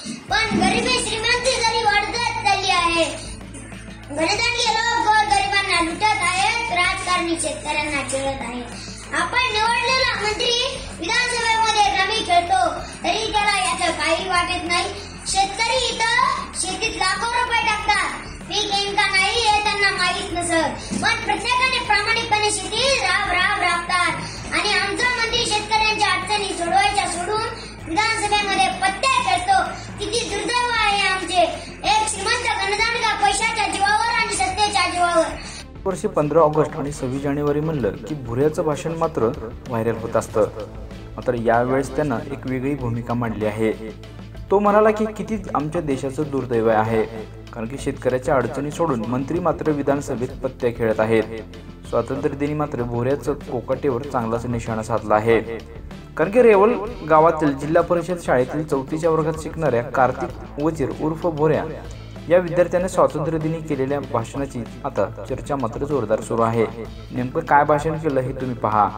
पण गरिबी श्रीमंती जरी वाढत चालली आहे, घरधनी लोक गोरगरिबांना लुटत आहेत, राजकारणी शेतकऱ्यांना छळत आहेत। आपण निवडलेला मंत्री विधानसभेमध्ये रमी खेळतो तरी त्याला याचं काही वाटत नाही। शेतकरी इथं शेतीत लाखो रुपये टाकतात, पीक येईल का नाही हे त्यांना माहीत नसत, पण प्रत्येकाने प्रामाणिकपणे शेतीत राबतात आणि आमचा मंत्री शेतकऱ्यांच्या अडचणी सोडवायच्या सोडून विधानसभेमध्ये पत्ते खेळतो। किती दुर्दैव आहे आमचे, एक श्रीमंत गणदानगा पैशाच्या जीवावर आणि सत्तेच्या जीवावर। वर्षी 15 ऑगस्ट आणि 26 जानेवारी म्हणलं की भुऱ्याचं भाषण मात्र व्हायरल होत असतं। मात्र यावेळेस त्यानं एक वेगळी भूमिका मांडली आहे। तो म्हणाला की किती आमच्या देशाचं दुर्दैव आहे, कारण की शेतकऱ्याच्या अडचणी सोडून मंत्री मात्र विधानसभेत पत्ते खेळत आहेत। स्वातंत्र्य दिनी मात्र भोऱ्याचं कोकाटेवर चांगलाच निशाणा साधला आहे, कारण की रेवल गावातील जिल्हा परिषद शाळेतील 4थीच्या वर्गात शिकणाऱ्या कार्तिक वजीर उर्फ भोऱ्या या विद्यार्थ्याने स्वातंत्र्य दिनी केलेल्या भाषणाची आता चर्चा मात्र जोरदार सुरू आहे। नेमकं काय भाषण केलं हे तुम्ही पहा।